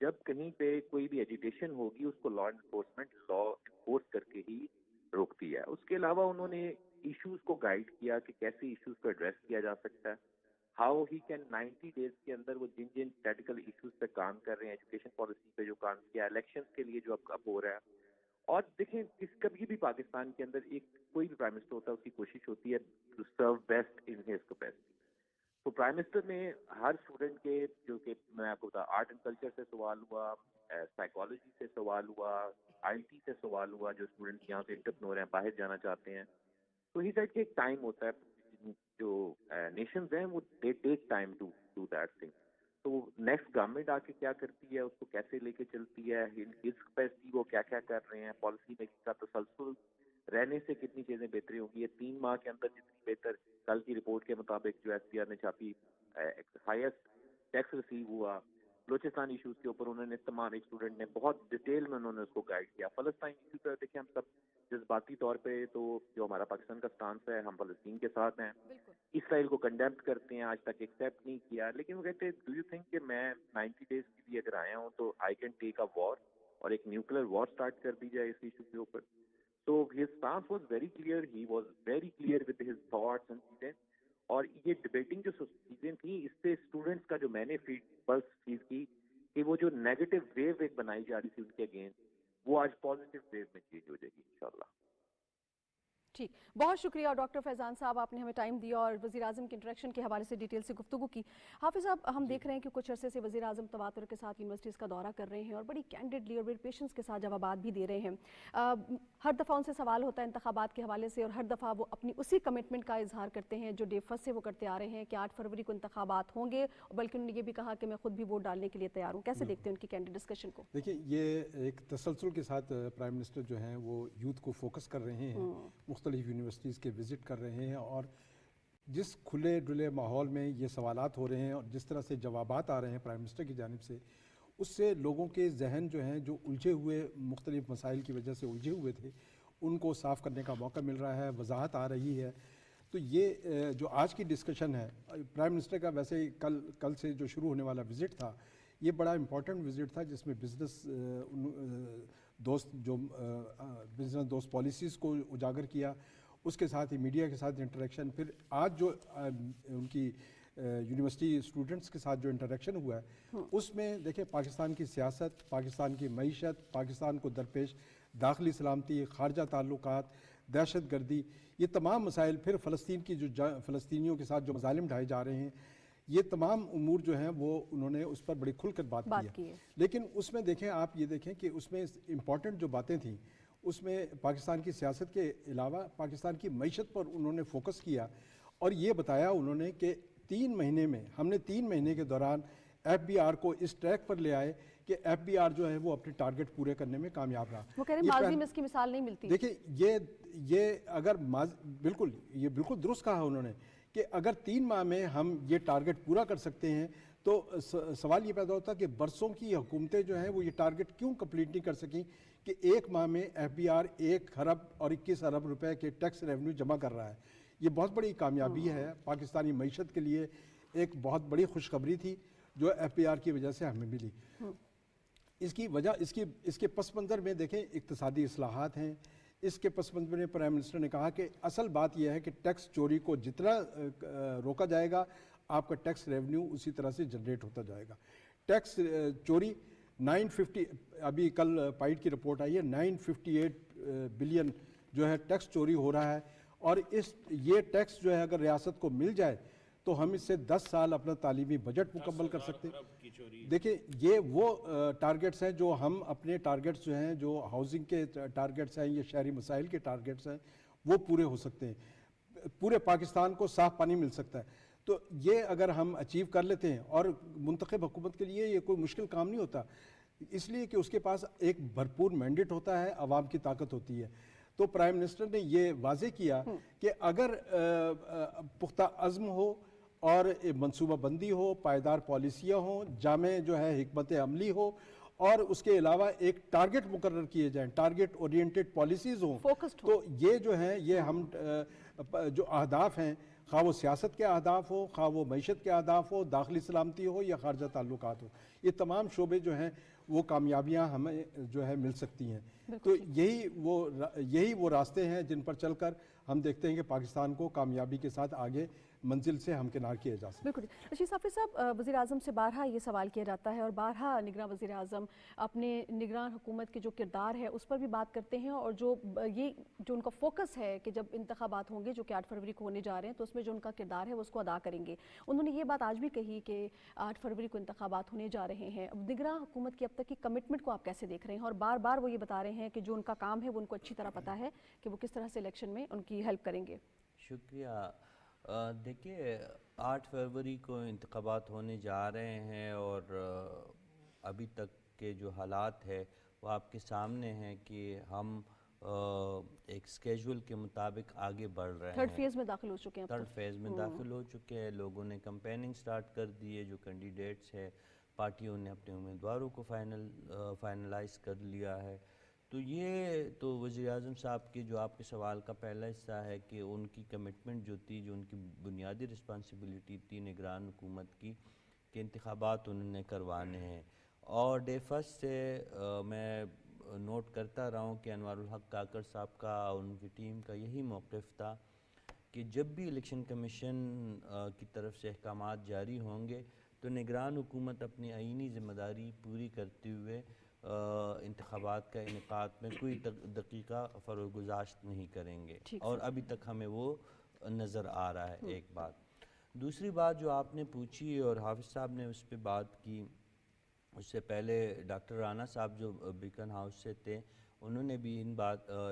جب کہیں پہ کوئی بھی ایجیٹیشن ہوگی اس کو لا انفورس کر کے ہی روکتی ہے. اس کے علاوہ انہوں نے ایشوز کو گائیڈ کیا کہ کیسے ایشوز کو ایڈریس کیا جا سکتا ہے, ہاؤ ہی کین 90 days کے اندر وہ جن اسٹیٹیکل ایشوز پہ کام کر رہے ہیں, ایجوکیشن پالیسی پہ جو کام کیا, الیکشنز کے لیے جو اب ہو رہا ہے. اور دیکھیں کبھی بھی پاکستان کے اندر کوئی بھی پرائم منسٹر ہوتا ہے, اس کی کوشش ہوتی ہے to serve best in his capacity. تو پرائم منسٹر نے ہر اسٹوڈنٹ کے, جو کہ میں آپ کو بتا, آرٹ اینڈ کلچر سے سوال ہوا, سائیکالوجی سے سوال ہوا, آئی ٹی سے سوال ہوا, جو اسٹوڈنٹ یہاں سے انٹرپرینور ہیں, باہر جانا چاہتے ہیں. تو ہی سیڈ کہ ایک ٹائم ہوتا ہے, جو نیشنز ہیں وہ they take time to do that thing. تو نیکسٹ گورنمنٹ آ کے کیا کرتی ہے, اس کو کیسے لے کے چلتی ہے, اس کیپیسٹی وہ کیا کیا کر رہے ہیں, پالیسی میکنگ کا تسلسل رہنے سے کتنی چیزیں بہتری ہوں گی. یہ 3 ماہ کے اندر جتنی بہتر, کل کی رپورٹ کے مطابق جو ایس پی آر نے چھاپی, ہائیسٹ ٹیکس ریسیو ہوا. بلوچستان ایشوز کے اوپر انہوں نے تمام, ایک اسٹوڈنٹ نے بہت ڈیٹیل میں انہوں نے اس کو گائیڈ کیا. فلسطین ایشو پہ دیکھیں, ہم سب جذباتی طور پہ تو جو ہمارا پاکستان کا سٹانس ہے, ہم فلسطین کے ساتھ ہیں, اسرائیل کو کنڈیمپ کرتے ہیں, آج تک ایکسیپٹ نہیں کیا. لیکن وہ کہتے ہیں, ڈو یو تھنک کہ میں 90 days کے لیے اگر آیا ہوں تو آئی کین ٹیک اے وار, اور ایک نیوکلیر وار سٹارٹ کر دی جائے اس ایشو کے اوپر. تو his stance was very clear, he was very clear with his thoughts and چیزیں. اور یہ ڈبیٹنگ جو چیزیں تھیں, اس سے اسٹوڈنٹس کا جو میں نے پلس فیل کی کہ وہ جو نیگیٹو ویو ایک بنائی جا رہی تھی ان کے اگینسٹ, وہ آج پازیٹیو ویو میں چینج ہو جائے گی انشاءاللہ. ٹھیک, بہت شکریہ ڈاکٹر فیضان صاحب, آپ نے ہمیں ٹائم دیا اور وزیر اعظم کے انٹریکشن کے حوالے سے ڈیٹیل سے گفتگو کی. حافظ صاحب, ہم دیکھ رہے ہیں کہ کچھ عرصے سے وزیر اعظم تواتر کے ساتھ یونیورسٹیز کا دورہ کر رہے ہیں اور بڑی کینڈیڈلی اور بڑی پیشنس کے ساتھ جوابات بھی دے رہے ہیں. ہر دفعہ ان سے سوال ہوتا ہے انتخابات کے حوالے سے, اور ہر دفعہ وہ اپنی اسی کمٹمنٹ کا اظہار کرتے ہیں جو ڈے فرسٹ سے وہ کرتے آ رہے ہیں کہ 8 فروری کو انتخابات ہوں گے, بلکہ انہوں نے یہ بھی کہا کہ میں خود بھی ووٹ ڈالنے کے لیے تیار ہوں. کیسے دیکھتے ہیں ان کی کینڈیڈ ڈسکشن کو؟ دیکھیں, یہ ایک تسلسل کے ساتھ پرائم منسٹر جو ہیں وہ یوتھ کو فوکس کر رہے ہیں, مختلف یونیورسٹیز کے وزٹ کر رہے ہیں, اور جس کھلے ڈلے ماحول میں یہ سوالات ہو رہے ہیں اور جس طرح سے جوابات آ رہے ہیں پرائم منسٹر کی جانب سے, اس سے لوگوں کے ذہن جو ہیں, جو الجھے ہوئے, مختلف مسائل کی وجہ سے الجھے ہوئے تھے, ان کو صاف کرنے کا موقع مل رہا ہے, وضاحت آ رہی ہے. تو یہ جو آج کی ڈسکشن ہے, پرائم منسٹر کا ویسے کل سے جو شروع ہونے والا وزٹ تھا, یہ بڑا امپورٹنٹ وزٹ تھا, جس میں بزنس دوست پالیسیز کو اجاگر کیا, اس کے ساتھ ہی میڈیا کے ساتھ انٹریکشن. پھر آج جو ان کی یونیورسٹی اسٹوڈنٹس کے ساتھ جو انٹریکشن ہوا ہے, اس میں دیکھیں پاکستان کی سیاست, پاکستان کی معیشت, پاکستان کو درپیش داخلی سلامتی, خارجہ تعلقات, دہشت گردی, یہ تمام مسائل, پھر فلسطین کی جو فلسطینیوں کے ساتھ جو مظالم ڈھائے جا رہے ہیں, یہ تمام امور جو ہیں وہ انہوں نے اس پر بڑی کھل کر بات کی ہے. لیکن اس میں دیکھیں, آپ یہ دیکھیں کہ اس میں امپورٹنٹ جو باتیں تھیں, اس میں پاکستان کی سیاست کے علاوہ پاکستان کی معیشت پر انہوں نے فوکس کیا, اور یہ بتایا انہوں نے کہ 3 مہینے میں, ہم نے 3 مہینے کے دوران ایف بی آر کو اس ٹریک پر لے آئے کہ ایف بی آر جو ہے وہ اپنے ٹارگٹ پورے کرنے میں کامیاب رہا. وہ کہہ رہے ہیں ماضی میں اس کی مثال نہیں ملتی. دیکھیں, یہ اگر بالکل درست کہا انہوں نے کہ اگر 3 ماہ میں ہم یہ ٹارگٹ پورا کر سکتے ہیں, تو سوال یہ پیدا ہوتا ہے کہ برسوں کی حکومتیں جو ہیں وہ یہ ٹارگٹ کیوں کمپلیٹ نہیں کر سکیں کہ 1 ماہ میں ایف بی آر 1 ارب اور 21 ارب روپے کے ٹیکس ریونیو جمع کر رہا ہے. یہ بہت بڑی کامیابی ہے پاکستانی معیشت کے لیے, ایک بہت بڑی خوشخبری تھی جو ایف بی آر کی وجہ سے ہمیں ملی. اس کی وجہ, اس کے پس منظر میں دیکھیں اقتصادی اصلاحات ہیں. اس کے پس منظر میں پرائم منسٹر نے کہا کہ اصل بات یہ ہے کہ ٹیکس چوری کو جتنا روکا جائے گا, آپ کا ٹیکس ریونیو اسی طرح سے جنریٹ ہوتا جائے گا. ٹیکس چوری 950, ابھی کل پائٹ کی رپورٹ آئی ہے, 958 بلین جو ہے ٹیکس چوری ہو رہا ہے, اور یہ ٹیکس جو ہے اگر ریاست کو مل جائے تو ہم اس سے 10 سال اپنا تعلیمی بجٹ مکمل کر سکتے ہیں. دیکھیں, یہ وہ ٹارگٹس ہیں جو ہم اپنے ٹارگٹس جو ہیں, جو ہاؤسنگ کے ٹارگٹس ہیں, یہ شہری مسائل کے ٹارگٹس ہیں, وہ پورے ہو سکتے ہیں. پورے پاکستان کو صاف پانی مل سکتا ہے. تو یہ اگر ہم اچیو کر لیتے ہیں, اور منتخب حکومت کے لیے یہ کوئی مشکل کام نہیں ہوتا, اس لیے کہ اس کے پاس ایک بھرپور مینڈیٹ ہوتا ہے, عوام کی طاقت ہوتی ہے. تو پرائم منسٹر نے یہ واضح کیا کہ اگر پختہ عزم ہو اور منصوبہ بندی ہو, پائیدار پالیسیاں ہوں, جامع جو ہے حکمت عملی ہو, اور اس کے علاوہ ایک ٹارگٹ مقرر کیے جائیں, ٹارگٹ اورینٹڈ پالیسیز ہوں, تو یہ جو ہیں, یہ ہم جو اہداف ہیں خواہ وہ سیاست کے اہداف ہو، خواہ وہ معیشت کے اہداف ہو، داخلی سلامتی ہو یا خارجہ تعلقات ہو، یہ تمام شعبے جو ہیں وہ کامیابیاں ہمیں جو ہے مل سکتی ہیں۔ تو یہی وہ راستے ہیں جن پر چل کر ہم دیکھتے ہیں کہ پاکستان کو کامیابی کے ساتھ آگے منزل سے ہمکنار کیا جا سکتا ہے۔ بالکل رشید صافی صاحب، وزیر اعظم سے بارہا یہ سوال کیا جاتا ہے اور بارہا نگراں وزیر اعظم اپنے نگران حکومت کے جو کردار ہے اس پر بھی بات کرتے ہیں، اور جو ان کا فوکس ہے کہ جب انتخابات ہوں گے جو کہ 8 فروری کو ہونے جا رہے ہیں تو اس میں جو ان کا کردار ہے وہ اس کو ادا کریں گے۔ انہوں نے یہ بات آج بھی کہی کہ 8 فروری کو انتخابات ہونے جا رہے ہیں۔ نگراں حکومت کی اب تک کی کمٹمنٹ کو آپ کیسے دیکھ رہے ہیں؟ اور بار بار وہ یہ بتا رہے ہیں کہ جو ان کا کام ہے وہ ان کو اچھی طرح پتہ ہے کہ وہ کس طرح سے الیکشن میں ان کی ہیلپ کریں گے۔ شکریہ۔ دیکھیے 8 فروری کو انتخابات ہونے جا رہے ہیں اور ابھی تک کے جو حالات ہے وہ آپ کے سامنے ہیں کہ ہم ایک سکیجول کے مطابق آگے بڑھ رہے ہیں۔ تھرڈ فیز میں داخل ہو چکے ہیں، تھرڈ فیز میں داخل ہو چکے ہیں۔ لوگوں نے کمپیننگ سٹارٹ کر دی ہے، جو کینڈیڈیٹس ہیں پارٹیوں نے اپنے امیدواروں کو فائنلائز کر لیا ہے۔ تو یہ تو وزیر اعظم صاحب کے جو آپ کے سوال کا پہلا حصہ ہے کہ ان کی کمٹمنٹ جو تھی، جو ان کی بنیادی رسپانسبلٹی تھی نگران حکومت کی، کہ انتخابات انہوں نے کروانے ہیں۔ اور ڈے فرسٹ سے میں نوٹ کرتا رہا ہوں کہ انوار الحق کاکڑ صاحب کا اور ان کی ٹیم کا یہی موقف تھا کہ جب بھی الیکشن کمیشن کی طرف سے احکامات جاری ہوں گے تو نگران حکومت اپنی آئینی ذمہ داری پوری کرتے ہوئے انتخابات کا انعقاد میں کوئی دقیقہ فروگزاشت نہیں کریں گے، اور ابھی تک ہمیں وہ نظر آ رہا ہے۔ ایک بات۔ دوسری بات جو آپ نے پوچھی اور حافظ صاحب نے اس پہ بات کی، اس سے پہلے ڈاکٹر رانا صاحب جو بیکن ہاؤس سے تھے انہوں نے بھی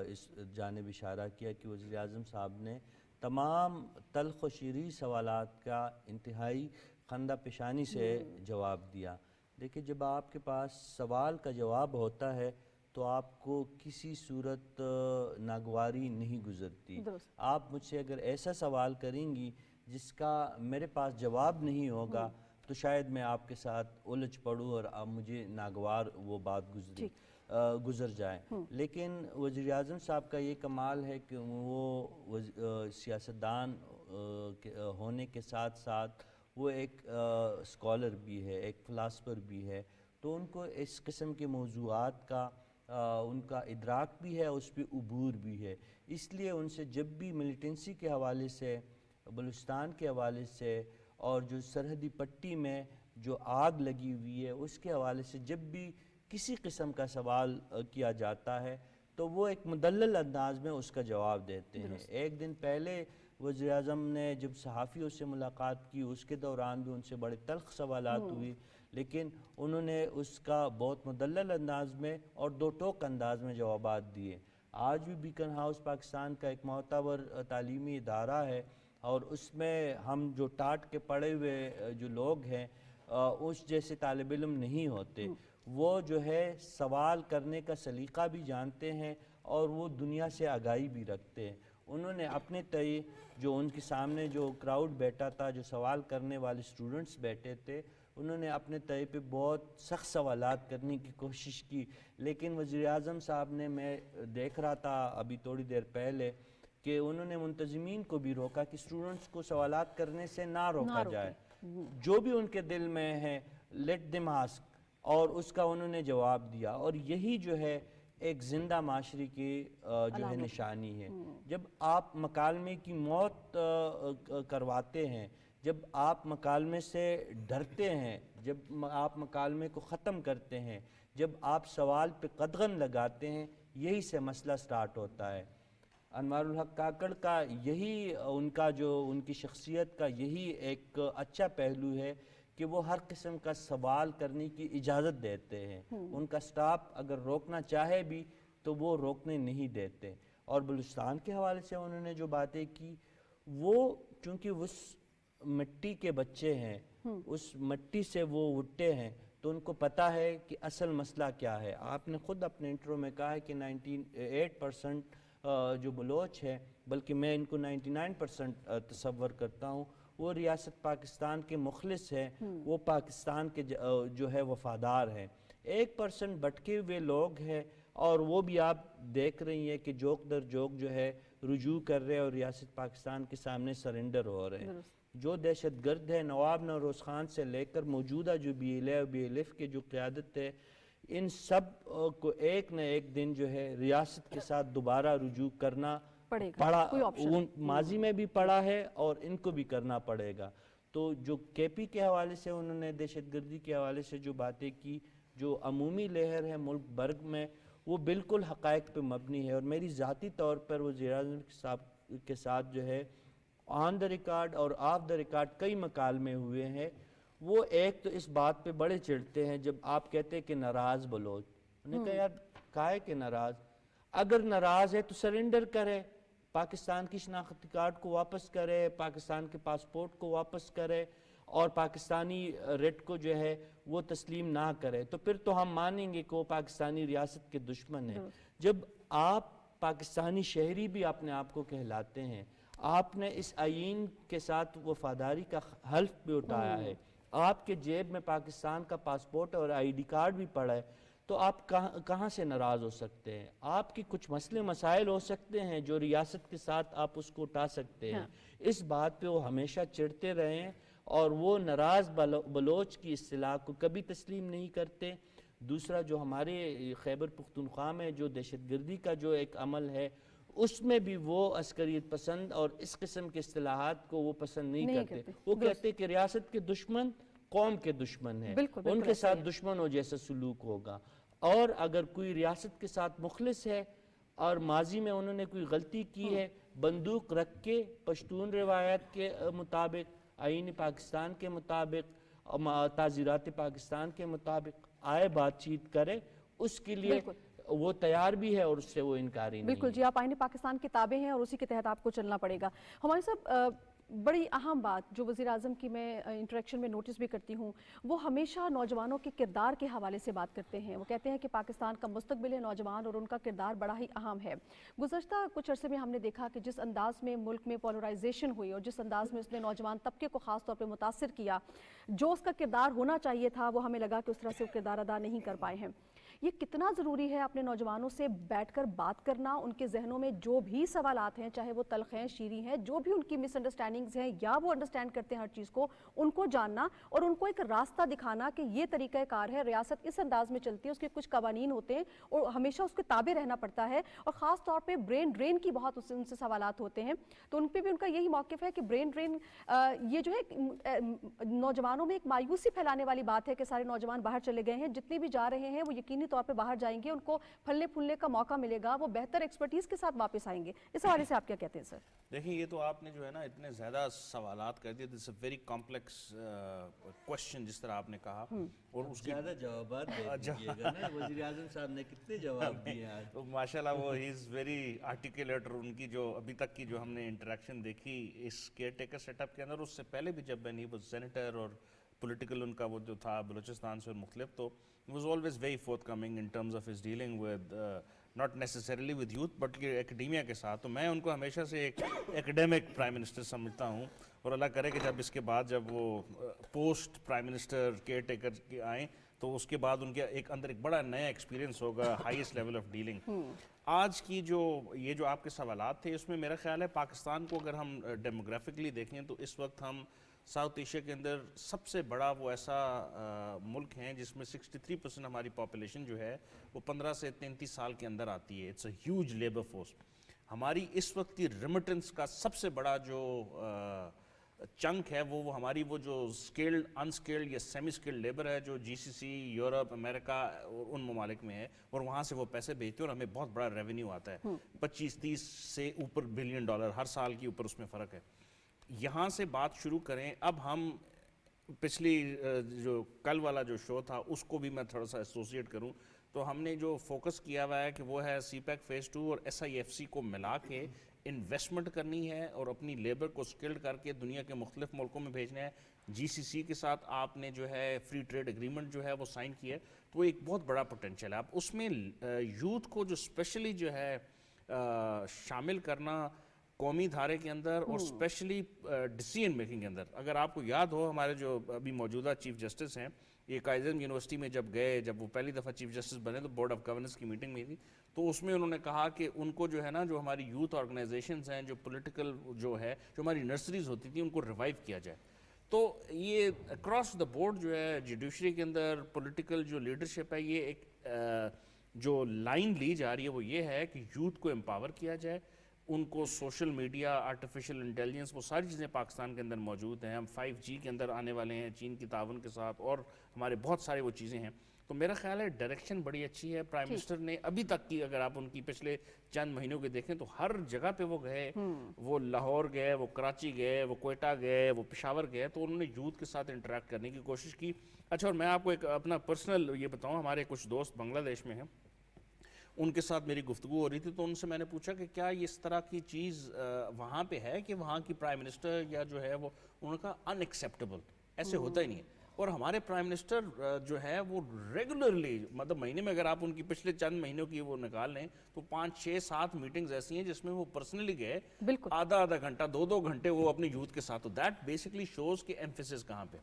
اس جانب اشارہ کیا کہ وزیر اعظم صاحب نے تمام تلخ و شیریں سوالات کا انتہائی خندہ پیشانی سے جواب دیا۔ دیکھیں جب آپ کے پاس سوال کا جواب ہوتا ہے تو آپ کو کسی صورت ناگواری نہیں گزرتی۔ آپ مجھ سے اگر ایسا سوال کریں گی جس کا میرے پاس جواب نہیں ہوگا تو شاید میں آپ کے ساتھ الجھ پڑوں اور اب مجھے ناگوار وہ بات گزر جائے۔ لیکن وزیر اعظم صاحب کا یہ کمال ہے کہ وہ سیاستدان ہونے کے ساتھ ساتھ وہ ایک اسکالر بھی ہے، ایک فلاسفر بھی ہے، تو ان کو اس قسم کے موضوعات کا ان کا ادراک بھی ہے، اس پہ عبور بھی ہے۔ اس لیے ان سے جب بھی ملیٹنسی کے حوالے سے، بلوچستان کے حوالے سے، اور جو سرحدی پٹی میں جو آگ لگی ہوئی ہے اس کے حوالے سے جب بھی کسی قسم کا سوال کیا جاتا ہے تو وہ ایک مدلل انداز میں اس کا جواب دیتے ہیں۔ ایک دن پہلے وزیر اعظم نے جب صحافیوں سے ملاقات کی اس کے دوران بھی ان سے بڑے تلخ سوالات ہوئی، لیکن انہوں نے اس کا بہت مدلل انداز میں اور دو ٹوک انداز میں جوابات دیے۔ آج بھی بیکن ہاؤس پاکستان کا ایک معتبر تعلیمی ادارہ ہے اور اس میں ہم جو ٹاٹ کے پڑے ہوئے جو لوگ ہیں اس جیسے طالب علم نہیں ہوتے، وہ جو ہے سوال کرنے کا سلیقہ بھی جانتے ہیں اور وہ دنیا سے آگاہی بھی رکھتے ہیں۔ انہوں نے اپنے تئیں جو ان کے سامنے جو کراؤڈ بیٹھا تھا، جو سوال کرنے والے اسٹوڈنٹس بیٹھے تھے، انہوں نے اپنے تئیں پہ بہت سخت سوالات کرنے کی کوشش کی، لیکن وزیر اعظم صاحب نے، میں دیکھ رہا تھا ابھی تھوڑی دیر پہلے، کہ انہوں نے منتظمین کو بھی روکا کہ اسٹوڈنٹس کو سوالات کرنے سے نہ روکا جائے، جو بھی ان کے دل میں ہے لیٹ دیم آسک، اور اس کا انہوں نے جواب دیا۔ اور یہی جو ہے ایک زندہ معاشرے کی جو ہے نشانی ہے۔ جب آپ مکالمے کی موت کرواتے ہیں، جب آپ مکالمے سے ڈرتے ہیں، جب آپ مکالمے کو ختم کرتے ہیں، جب آپ سوال پہ قدغن لگاتے ہیں، یہی سے مسئلہ سٹارٹ ہوتا ہے۔ انوار الحق کاکڑ کا یہی ان کی شخصیت کا یہی ایک اچھا پہلو ہے کہ وہ ہر قسم کا سوال کرنے کی اجازت دیتے ہیں۔ ان کا سٹاف اگر روکنا چاہے بھی تو وہ روکنے نہیں دیتے۔ اور بلوچستان کے حوالے سے انہوں نے جو باتیں کی، وہ چونکہ اس مٹی کے بچے ہیں، اس مٹی سے وہ اٹھتے ہیں، تو ان کو پتہ ہے کہ اصل مسئلہ کیا ہے۔ آپ نے خود اپنے انٹرو میں کہا ہے کہ 98% جو بلوچ ہے، بلکہ میں ان کو 99% تصور کرتا ہوں، وہ ریاست پاکستان کے مخلص ہیں، وہ پاکستان کے جو ہے وفادار ہیں۔ 1% بھٹکے ہوئے لوگ ہیں، اور وہ بھی آپ دیکھ رہی ہیں کہ جوک در جوک جو ہے رجوع کر رہے ہیں اور ریاست پاکستان کے سامنے سرنڈر ہو رہے ہیں. جو دہشت گرد ہے نواب نوروز خان سے لے کر موجودہ جو بی ایل اے اور بی ایل ایف کے جو قیادت ہے ان سب کو ایک نہ ایک دن جو ہے ریاست کے ساتھ دوبارہ رجوع کرنا پڑا, ماضی میں بھی پڑا ہے اور ان کو بھی کرنا پڑے گا. تو جو کے پی کے حوالے سے انہوں نے دہشت گردی کے حوالے سے جو باتیں کی, جو عمومی لہر ہے ملک برگ میں, وہ بالکل حقائق پہ مبنی ہے. اور میری ذاتی طور پر وزیر اعظم کے ساتھ جو ہے آن دا ریکارڈ اور آف دا ریکارڈ کئی مکالمے ہوئے ہیں. وہ ایک تو اس بات پہ بڑے چڑھتے ہیں جب آپ کہتے ہیں کہ ناراض بلوچ. انہوں نے کہا یار کہا کہ ناراض, اگر ناراض ہے تو سرنڈر کرے, پاکستان کی شناختی کارڈ کو واپس کرے, پاکستان کے پاسپورٹ کو واپس کرے اور پاکستانی ریٹ کو جو ہے وہ تسلیم نہ کرے, تو پھر تو ہم مانیں گے کہ وہ پاکستانی ریاست کے دشمن ہیں. جب آپ پاکستانی شہری بھی اپنے آپ کو کہلاتے ہیں, آپ نے اس آئین کے ساتھ وفاداری کا حلف بھی اٹھایا ہے, آپ کے جیب میں پاکستان کا پاسپورٹ اور آئی ڈی کارڈ بھی پڑا ہے, تو آپ کہاں سے ناراض ہو سکتے ہیں؟ آپ کی کچھ مسئلے مسائل ہو سکتے ہیں جو ریاست کے ساتھ آپ اس کو اٹھا سکتے ہیں. اس بات پہ وہ ہمیشہ چڑھتے رہے ہیں اور وہ ناراض بلوچ کی اصطلاح کو کبھی تسلیم نہیں کرتے. دوسرا جو ہمارے خیبر پختونخوا میں جو دہشت گردی کا جو ایک عمل ہے اس میں بھی وہ عسکریت پسند اور اس قسم کے اصطلاحات کو وہ پسند نہیں کرتے. وہ کہتے کہ ریاست کے دشمن قوم کے دشمن ہیں, ان کے ساتھ دشمنوں جیسا سلوک ہوگا. اور اگر کوئی ریاست کے ساتھ مخلص ہے اور ماضی میں انہوں نے کوئی غلطی کی ہے, بندوق رکھ کے پشتون روایت کے مطابق, آئین پاکستان کے مطابق, تعزیرات پاکستان کے مطابق آئے بات چیت کرے, اس کے لیے وہ تیار بھی ہے اور اس سے وہ انکاری نہیں. بالکل جی, آپ آئین پاکستان کتابیں ہیں اور اسی کے تحت آپ کو چلنا پڑے گا. ہمارے صاحب بڑی اہم بات جو وزیر اعظم کی میں انٹریکشن میں نوٹس بھی کرتی ہوں, وہ ہمیشہ نوجوانوں کے کردار کے حوالے سے بات کرتے ہیں. وہ کہتے ہیں کہ پاکستان کا مستقبل ہے نوجوان اور ان کا کردار بڑا ہی اہم ہے. گزشتہ کچھ عرصے میں ہم نے دیکھا کہ جس انداز میں ملک میں پولرائزیشن ہوئی اور جس انداز میں اس نے نوجوان طبقے کو خاص طور پہ متاثر کیا, جو اس کا کردار ہونا چاہیے تھا وہ ہمیں لگا کہ اس طرح سے وہ کردار ادا نہیں کر پائے ہیں. یہ کتنا ضروری ہے اپنے نوجوانوں سے بیٹھ کر بات کرنا, ان کے ذہنوں میں جو بھی سوالات ہیں, چاہے وہ تلخ ہیں, شیریں ہیں, جو بھی ان کی مس انڈرسٹینڈنگز ہیں یا وہ انڈرسٹینڈ کرتے ہیں ہر چیز کو, ان کو جاننا اور ان کو ایک راستہ دکھانا کہ یہ طریقہ کار ہے, ریاست اس انداز میں چلتی ہے, اس کے کچھ قوانین ہوتے ہیں اور ہمیشہ اس کے تابع رہنا پڑتا ہے. اور خاص طور پہ برین ڈرین کی بہت ان سے سوالات ہوتے ہیں, تو ان پہ بھی ان کا یہی موقف ہے کہ برین ڈرین یہ جو ہے نوجوانوں میں ایک مایوسی پھیلانے والی بات ہے کہ سارے نوجوان باہر چلے گئے ہیں, جتنے بھی جا رہے ہیں وہ یقینی طور پہ باہر جائیں گے, ان کو پھلنے پھولنے کا موقع ملے گا, وہ بہتر ایکسپرٹیز کے ساتھ واپس آئیں گے. اس حوالے سے آپ کیا کہتے ہیں سر؟ دیکھیں یہ تو آپ نے جو ہے نا اتنے زیادہ سوالات کر دیے, دس اے ویری کمپلیکس کوشچن جس طرح آپ نے کہا, اور اس کے زیادہ جوابات دے دیجیے گا نا. وزیر اعظم صاحب نے کتنے جواب دیے آج. تو ماشاءاللہ وہ ہی از ویری آرٹیکولیٹ, اور ان کی جو ابھی تک کی جو ہم نے انٹریکشن دیکھی اس کیئر ٹیکر سیٹ اپ کے اندر, اس سے پہلے بھی جب میں وہ سینیٹر اور پولیٹیکل ان کا وہ جو تھا بلوچستان سے اور مختلف, تو was always very forthcoming in terms of his dealing with not necessarily with youth but academia کے ساتھ. تو میں ان کو ہمیشہ سے ایک ایکڈیمک پرائم منسٹر سمجھتا ہوں, اور اللہ کرے کہ جب اس کے بعد جب وہ post prime minister care taker کے آئیں تو اس کے بعد ان کے ایک اندر ایک بڑا نیا ایکسپیرینس ہوگا, ہائیسٹ لیول آف ڈیلنگ. آج کی یہ جو آپ کے سوالات تھے, اس میں میرا خیال ہے پاکستان کو اگر ہم ڈیموگرافکلی دیکھیں تو اس وقت ہم ساؤتھ ایشیا کے اندر سب سے بڑا وہ ایسا ملک ہیں جس میں 63% ہماری پاپولیشن جو ہے وہ 15 سے 33 سال کے اندر آتی ہے. It's a huge labour force. ہماری اس وقت کی ریمیٹنس کا سب سے بڑا جو چنک ہے وہ ہماری وہ جو اسکلڈ, انسکلڈ یا سیمی اسکلڈ لیبر ہے جو جی سی سی, یورپ, امریکہ اور ان ممالک میں ہے, اور وہاں سے وہ پیسے بھیجتے ہیں اور ہمیں بہت بڑا ریونیو آتا ہے, 25-30 سے اوپر بلین ڈالر ہر سال کی اوپر اس میں فرق ہے. یہاں سے بات شروع کریں. اب ہم پچھلی جو کل والا جو شو تھا اس کو بھی میں تھوڑا سا ایسوسیٹ کروں تو ہم نے جو فوکس کیا ہوا ہے کہ وہ ہے سی پیک فیز 2 اور ایس آئی ایف سی کو ملا کے انویسٹمنٹ کرنی ہے اور اپنی لیبر کو سکلڈ کر کے دنیا کے مختلف ملکوں میں بھیجنا ہے. جی سی سی کے ساتھ آپ نے جو ہے فری ٹریڈ اگریمنٹ جو ہے وہ سائن کیا ہے, تو وہ ایک بہت بڑا پوٹینشیل ہے. اب اس میں یوتھ کو جو اسپیشلی جو ہے شامل کرنا قومی دھارے کے اندر اور اسپیشلی ڈیسیژن میکنگ کے اندر. اگر آپ کو یاد ہو ہمارے جو ابھی موجودہ چیف جسٹس ہیں یہ قائد اعظم یونیورسٹی میں جب گئے, جب وہ پہلی دفعہ چیف جسٹس بنے تو بورڈ آف گورننس کی میٹنگ میں تھی, تو اس میں انہوں نے کہا کہ ان کو جو ہے نا جو ہماری یوتھ آرگنائزیشنز ہیں, جو پولیٹیکل جو ہے جو ہماری نرسریز ہوتی تھیں ان کو ریوائیو کیا جائے. تو یہ اکراس دا بورڈ جو ہے جوڈیشری کے اندر پولیٹیکل جو لیڈرشپ ہے یہ ایک جو لائن لی جا رہی ہے وہ یہ ہے کہ یوتھ کو امپاور کیا جائے, ان کو سوشل میڈیا, آرٹیفیشل انٹیلیجنس, وہ ساری چیزیں پاکستان کے اندر موجود ہیں. ہم 5G کے اندر آنے والے ہیں چین کی تعاون کے ساتھ, اور ہمارے بہت سارے وہ چیزیں ہیں. تو میرا خیال ہے ڈائریکشن بڑی اچھی ہے. پرائم منسٹر نے ابھی تک کی اگر آپ ان کی پچھلے چند مہینوں کے دیکھیں تو ہر جگہ پہ وہ گئے, وہ لاہور گئے, وہ کراچی گئے, وہ کوئٹہ گئے, وہ پشاور گئے, تو انہوں نے یوتھ کے ساتھ انٹریکٹ کرنے کی کوشش کی. اچھا, اور میں آپ کو ایک اپنا پرسنل یہ بتاؤں, ہمارے کچھ دوست بنگلہ دیش میں ہیں, ان کے ساتھ میری گفتگو ہو رہی تھی, تو ان سے میں نے پوچھا کہ کیا اس طرح کی چیز وہاں پہ ہے کہ وہاں کی پرائم منسٹر یا جو ہے وہ, انہوں نے کہا ان ایکسیپٹیبل, ایسے ہوتا ہی نہیں ہے. اور ہمارے پرائم منسٹر جو ہے وہ ریگولرلی, مطلب مہینے میں اگر آپ ان کی پچھلے چند مہینوں کی وہ نکال لیں تو 5, 6, 7 میٹنگز ایسی ہیں جس میں وہ پرسنلی گئے, آدھا گھنٹہ 2 گھنٹے وہ اپنے یوتھ کے ساتھ. تو دیٹ بیسکلی شوز کہ ایمفیسس کہاں پہ.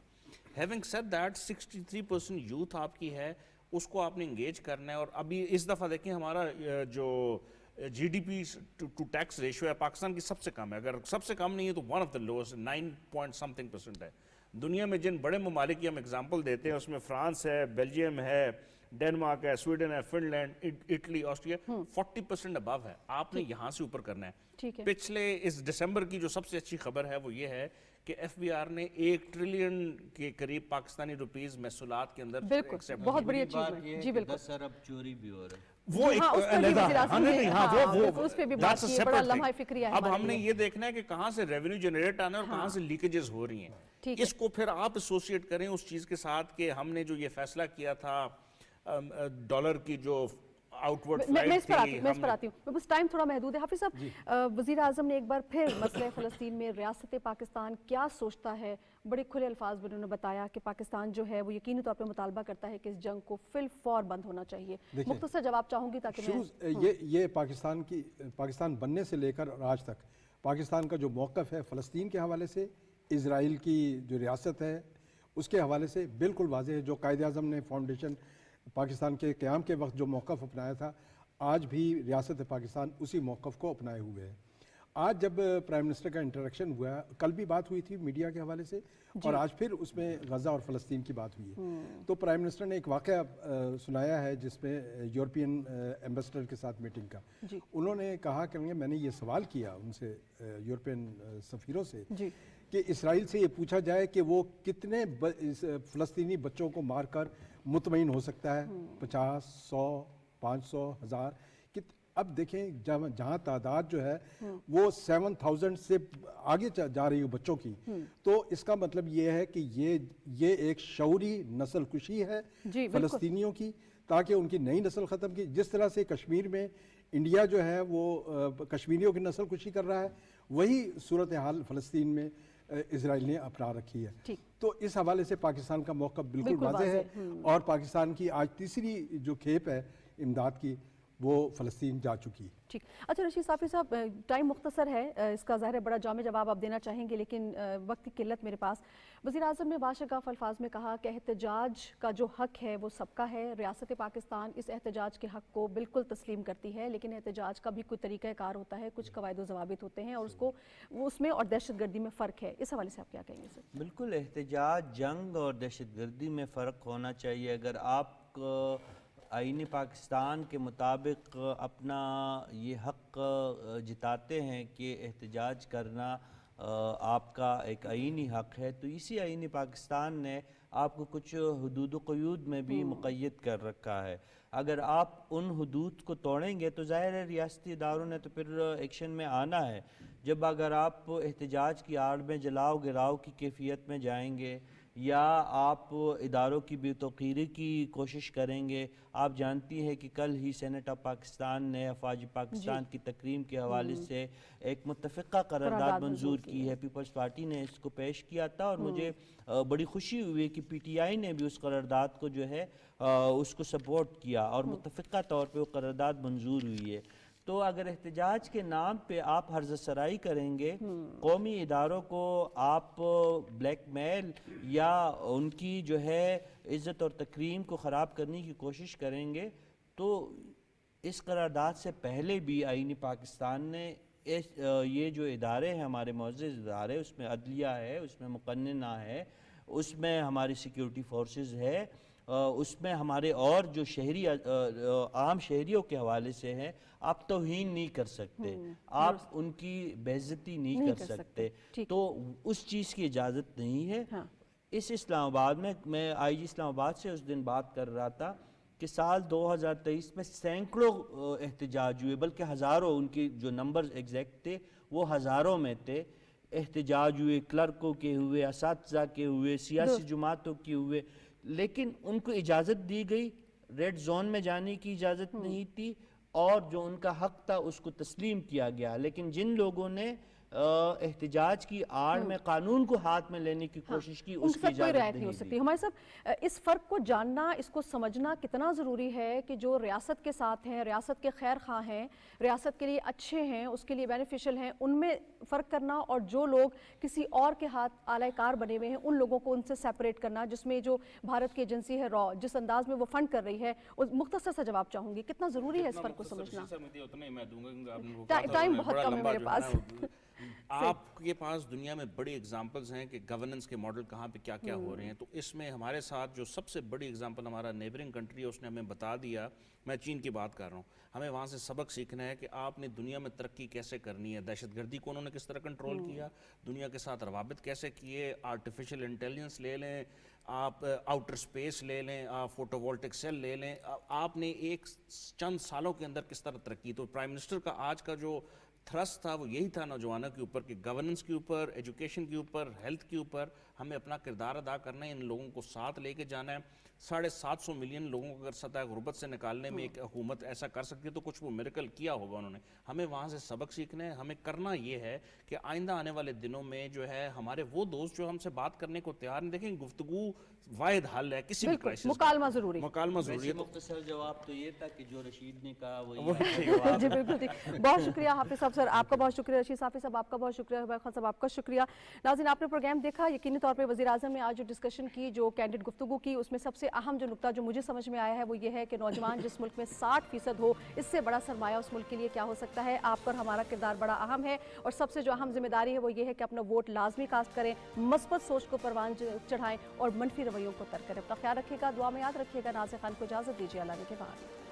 ہیونگ سیڈ دیٹ 63% یوتھ آپ کی ہے, اس کو آپ نے انگیج کرنا ہے. اور ابھی اس دفعہ دیکھیں ہمارا جو G D P to tax ratio ہے پاکستان کی سب سے کم ہے, اگر سب سے کم نہیں ہے تو one of the lost 9.something% ہے. دنیا میں جن بڑے ممالک کی ہم اگزامپل دیتے ہیں اس میں فرانس ہے, بیلجیم ہے, ڈینمارک ہے, سویڈن ہے, فن لینڈ, اٹلی, آسٹریا, 40% ابو ہے. آپ نے یہاں سے اوپر کرنا ہے. پچھلے اس دسمبر کی جو سب سے اچھی خبر ہے وہ یہ ہے کہ ایف بی آر نے 1 ٹریلین کے قریب پاکستانی روپیز محصولات کے اندر, بہت بڑی اچیومنٹ. جی بالکل, 10 ارب چوری بھی ہو رہا ہے. وہ اب ہم نے یہ دیکھنا ہے کہ کہاں سے ریونیو جنریٹ آنا ہے اور کہاں سے لیکیجز ہو رہی ہیں. اس کو پھر آپ ایسوسیٹ کریں اس چیز کے ساتھ کہ ہم نے جو یہ فیصلہ کیا تھا ڈالر کی جو آؤٹ ورڈ فلائٹ تھی. میں اس پر آتی ہوں, بس ٹائم تھوڑا محدود ہے. حافظ صاحب, وزیر اعظم نے ایک بار پھر مسئلہ فلسطین میں ریاست پاکستان کیا سوچتا ہے, بڑے کھلے الفاظ میں انہوں نے بتایا کہ پاکستان جو ہے وہ یقینی طور پہ مطالبہ کرتا ہے کہ اس جنگ کو فی الفور بند ہونا چاہیے. مختصر جواب چاہوں گی تاکہ یہ پاکستان بننے سے لے کر آج تک پاکستان کا جو موقف ہے فلسطین کے حوالے سے, اسرائیل کی جو ریاست ہے اس کے حوالے سے بالکل واضح ہے. جو قائد اعظم نے فاؤنڈیشن پاکستان کے قیام کے وقت جو موقف اپنایا تھا, آج بھی ریاست پاکستان اسی موقف کو اپنائے ہوئے ہے. آج جب پرائم منسٹر کا انٹریکشن ہوا, کل بھی بات ہوئی تھی میڈیا کے حوالے سے, اور آج پھر اس میں غزہ اور فلسطین کی بات ہوئی ہے. تو پرائم منسٹر نے ایک واقعہ سنایا ہے جس میں یورپین ایمبیسڈر کے ساتھ میٹنگ کا. انہوں نے کہا کہ میں نے یہ سوال کیا ان سے, یورپین سفیروں سے, کہ اسرائیل سے یہ پوچھا جائے کہ وہ کتنے فلسطینی بچوں کو مار کر مطمئن ہو سکتا ہے, 50, 100, 500, 1000. اب دیکھیں جہاں تعداد جو ہے وہ 7000 سے آگے جا رہی ہو بچوں کی, تو اس کا مطلب یہ ہے کہ یہ ایک شعوری نسل کشی ہے فلسطینیوں کی, تاکہ ان کی نئی نسل ختم کی. جس طرح سے کشمیر میں انڈیا جو ہے وہ کشمیریوں کی نسل کشی کر رہا ہے, وہی صورتحال فلسطین میں اسرائیل نے اپنا رکھی ہے. تو اس حوالے سے پاکستان کا موقف بالکل واضح ہے, اور پاکستان کی آج تیسری جو کھیپ ہے امداد کی وہ فلسطین جا چکی. ٹھیک. اچھا رشید صافی صاحب, ٹائم مختصر ہے, اس کا ظاہر ہے بڑا جامع جواب آپ دینا چاہیں گے, لیکن وقت کی قلت میرے پاس. وزیر اعظم نے باشگاف الفاظ میں کہا کہ احتجاج کا جو حق ہے وہ سب کا ہے. ریاست پاکستان اس احتجاج کے حق کو بالکل تسلیم کرتی ہے, لیکن احتجاج کا بھی کوئی طریقہ کار ہوتا ہے, کچھ قواعد و ضوابط ہوتے ہیں, اور اس میں اور دہشت گردی میں فرق ہے. اس حوالے سے آپ کیا کہیں گے سر؟ بالکل, احتجاج, جنگ اور دہشت گردی میں فرق ہونا چاہیے. اگر آپ آئین پاکستان کے مطابق اپنا یہ حق جتاتے ہیں کہ احتجاج کرنا آپ کا ایک آئینی حق ہے, تو اسی آئین پاکستان نے آپ کو کچھ حدود و قیود میں بھی مقید کر رکھا ہے. اگر آپ ان حدود کو توڑیں گے تو ظاہر ہے ریاستی اداروں نے تو پھر ایکشن میں آنا ہے. جب اگر آپ احتجاج کی آڑ میں جلاؤ گراؤ کی کیفیت میں جائیں گے یا آپ اداروں کی بے توقیری کی کوشش کریں گے, آپ جانتی ہیں کہ کل ہی سینٹ آف پاکستان نے افواج پاکستان کی تکریم کے حوالے سے ایک متفقہ قرارداد منظور کی ہے. پیپلز پارٹی نے اس کو پیش کیا تھا, اور مجھے بڑی خوشی ہوئی کہ پی ٹی آئی نے بھی اس قرارداد کو جو ہے اس کو سپورٹ کیا, اور متفقہ طور پہ وہ قرارداد منظور ہوئی ہے. تو اگر احتجاج کے نام پہ آپ حرز سرائی کریں گے، قومی اداروں کو آپ بلیک میل یا ان کی جو ہے عزت اور تکریم کو خراب کرنے کی کوشش کریں گے، تو اس قرارداد سے پہلے بھی آئین پاکستان نے یہ جو ادارے ہیں ہمارے معزز ادارے، اس میں عدلیہ ہے، اس میں مقننہ ہے، اس میں ہماری سیکیورٹی فورسز ہے، اس میں ہمارے اور جو شہری عام شہریوں کے حوالے سے ہیں، آپ توہین نہیں کر سکتے، آپ ان کی بے عزتی نہیں کر سکتے، تو اس چیز کی اجازت نہیں ہے۔ اس اسلام آباد میں آئی جی اسلام آباد سے اس دن بات کر رہا تھا کہ سال 2023 میں سینکڑوں احتجاج ہوئے، بلکہ ہزاروں، ان کی جو نمبر ایگزیکٹ تھے وہ ہزاروں میں تھے، احتجاج ہوئے، کلرکوں کے ہوئے، اساتذہ کے ہوئے، سیاسی جماعتوں کے ہوئے، لیکن ان کو اجازت دی گئی، ریڈ زون میں جانے کی اجازت نہیں تھی، اور جو ان کا حق تھا اس کو تسلیم کیا گیا۔ لیکن جن لوگوں نے احتجاج کی آڑ میں قانون کو ہاتھ میں لینے کی کوشش کی، اس کی اجازت نہیں دی۔ ہمارے صاحب، اس فرق کو جاننا، اس کو سمجھنا کتنا ضروری ہے کہ جو ریاست کے ساتھ ہیں، ریاست کے خیر خواہ ہیں، ریاست کے لیے اچھے ہیں، اس کے لیے بینیفیشل ہیں، ان میں فرق کرنا، اور جو لوگ کسی اور کے ہاتھ آلہ کار بنے ہوئے ہیں ان لوگوں کو ان سے سیپریٹ کرنا، جس میں جو بھارت کی ایجنسی ہے را، جس انداز میں وہ فنڈ کر رہی ہے، مختصر سا جواب چاہوں گی، کتنا ضروری ہے اس فرق کو سمجھنا؟ ٹائم بہت کم ہے میرے پاس۔ آپ کے پاس دنیا میں بڑی اگزامپلز ہیں کہ گورننس کے ماڈل کہاں پہ کیا کیا ہو رہے ہیں، تو اس میں ہمارے ساتھ جو سب سے بڑی اگزامپل ہمارا نیبرنگ کنٹری ہے، اس نے ہمیں بتا دیا، میں چین کی بات کر رہا ہوں، ہمیں وہاں سے سبق سیکھنا ہے کہ آپ نے دنیا میں ترقی کیسے کرنی ہے، دہشت گردی کو انہوں نے کس طرح کنٹرول کیا، دنیا کے ساتھ روابط کیسے کیے، آرٹیفیشل انٹیلیجنس لے لیں، آپ آؤٹر سپیس لے لیں، آپ فوٹو وولٹک سیل لے لیں، آپ نے ایک چند سالوں کے اندر کس طرح ترقی، تو پرائم منسٹر کا آج کا جو تھرسٹ تھا وہ یہی تھا نوجوانوں کے اوپر کہ گورننس کے اوپر، ایجوکیشن کے اوپر، ہیلتھ کے اوپر ہمیں اپنا کردار ادا کرنا ہے، ان لوگوں کو ساتھ لے کے جانا ہے۔ 750 ملین لوگوں کو اگر سطح غربت سے نکالنے میں ایک حکومت ایسا کر سکتی ہے تو کچھ وہ میریکل کیا ہوگا انہوں نے، ہمیں وہاں سے سبق سیکھنا ہے۔ ہمیں کرنا یہ ہے کہ آئندہ آنے والے دنوں میں جو ہے ہمارے وہ دوست جو ہم سے بات کرنے کو تیار نہیں، دیکھیں گفتگو واحد حل ہے کسی بھی کرائسس، مکالمہ ضروری، مکالمہ ضروری ہے۔ مختصر جواب تو یہ تھا کہ جو رشید نے کہا وہی جی بالکل ٹھیک، بہت شکریہ حافظ صاحب، سر آپ کا بہت شکریہ، رشید صافی صاحب آپ کا بہت شکریہ، عبید خان صاحب آپ کا شکریہ۔ ناظرین، آپ نے پروگرام دیکھا، یقینی طور پہ وزیر اعظم نے آج جو ڈسکشن کی، جو کینڈیڈ گفتگو کی، اس میں سب سے اہم جو نقطہ جو مجھے سمجھ میں آیا ہے وہ یہ ہے کہ نوجوان جس ملک میں 60% ہو، اس سے بڑا سرمایہ اس ملک کے لیے کیا ہو سکتا ہے۔ آپ پر ہمارا کردار بڑا اہم ہے، اور سب سے جو اہم ذمہ داری ہے وہ یہ ہے کہ اپنا ووٹ لازمی کاسٹ کریں، مثبت سوچ کو پروان چڑھائیں اور منفی رویوں کو ترک کریں۔ اپنا خیال رکھیے گا، دعا میں یاد رکھیے گا۔ نازیہ خان کو اجازت دیجیے، اللہ کے بعد۔